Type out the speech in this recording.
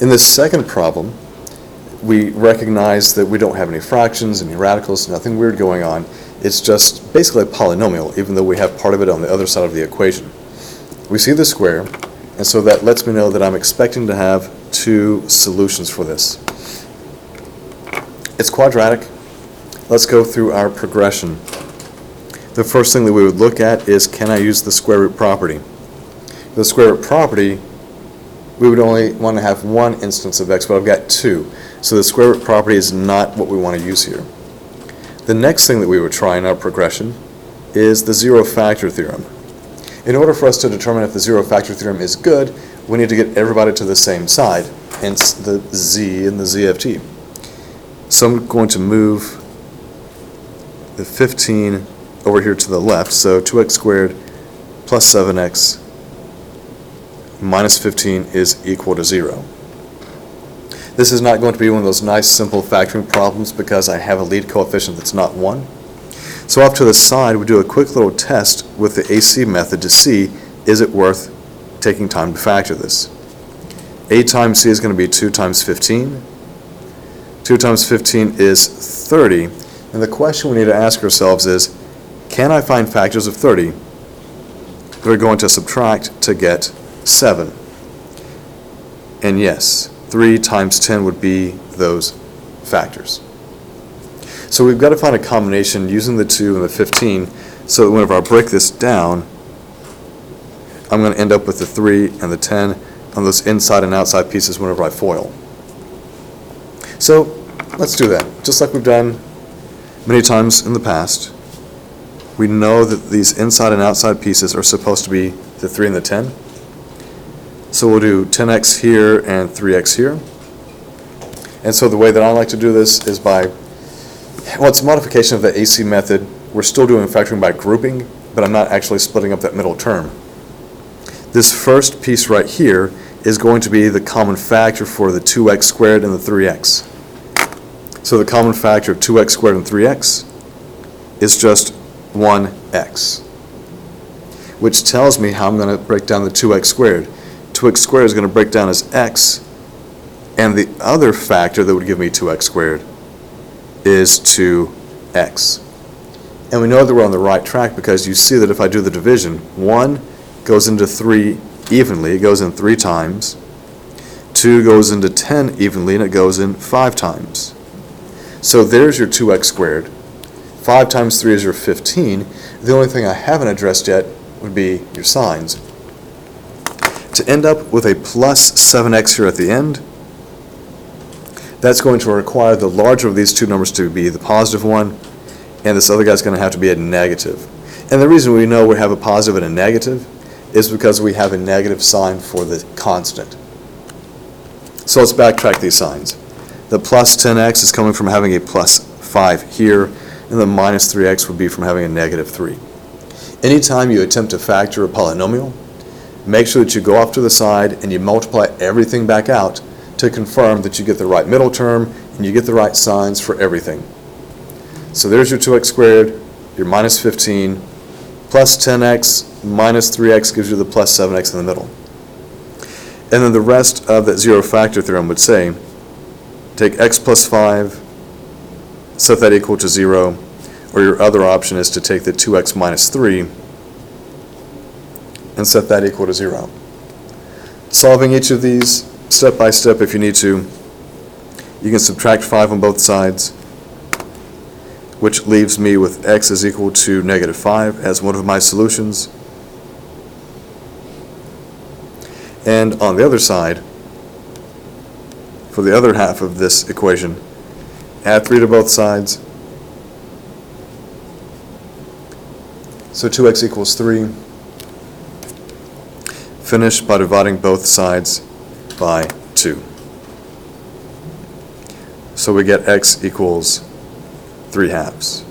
In this second problem, we recognize that we don't have any fractions, any radicals, nothing weird going on. It's just basically a polynomial, even though we have part of it on the other side of the equation. We see the square, and so that lets me know that I'm expecting to have two solutions for this. It's quadratic. Let's go through our progression. The first thing that we would look at is, can I use the square root property? The square root property, we would only want to have one instance of x, but I've got two. So the square root property is not what we want to use here. The next thing that we would try in our progression is the zero factor theorem. In order for us to determine if the zero factor theorem is good, we need to get everybody to the same side, hence the z in the z of t. So I'm going to move the 15 over here to the left, so 2x squared plus 7x minus 15 is equal to 0. This is not going to be one of those nice simple factoring problems because I have a lead coefficient that's not 1. So off to the side, we do a quick little test with the AC method to see, is it worth taking time to factor this? A times c is going to be 2 times 15. 2 times 15 is 30. And the question we need to ask ourselves is, can I find factors of 30 that are going to subtract to get 7? And yes, 3 times 10 would be those factors. So we've got to find a combination using the 2 and the 15 so that whenever I break this down, I'm going to end up with the 3 and the 10 on those inside and outside pieces whenever I FOIL. So let's do that. Just like we've done many times in the past, we know that these inside and outside pieces are supposed to be the 3 and the 10. So we'll do 10x here and 3x here. And so the way that I like to do this is by, well, it's a modification of the AC method. We're still doing factoring by grouping, but I'm not actually splitting up that middle term. This first piece right here is going to be the common factor for the 2x squared and the 3x. So the common factor of 2x squared and 3x is just 1x, which tells me how I'm going to break down the 2x squared. 2x squared is going to break down as x, and the other factor that would give me 2x squared is 2x. And we know that we're on the right track because you see that if I do the division, 1 goes into 3 evenly, it goes in 3 times. 2 goes into 10 evenly, and it goes in 5 times. So there's your 2x squared. 5 times 3 is your 15. The only thing I haven't addressed yet would be your signs. To end up with a plus 7x here at the end, that's going to require the larger of these two numbers to be the positive one, and this other guy's going to have to be a negative. And the reason we know we have a positive and a negative is because we have a negative sign for the constant. So let's backtrack these signs. The plus 10x is coming from having a plus 5 here, and the minus 3x would be from having a negative 3. Anytime you attempt to factor a polynomial, make sure that you go off to the side and you multiply everything back out to confirm that you get the right middle term and you get the right signs for everything. So there's your 2x squared, your minus 15, plus 10x, minus 3x gives you the plus 7x in the middle. And then the rest of that zero factor theorem would say, take x plus 5, set that equal to 0, or your other option is to take the 2x minus 3 and set that equal to 0. Solving each of these step by step if you need to, you can subtract 5 on both sides, which leaves me with x is equal to negative 5 as one of my solutions. And on the other side, for the other half of this equation, add 3 to both sides. So 2x equals 3. Finish by dividing both sides by 2. So we get x equals 3/2.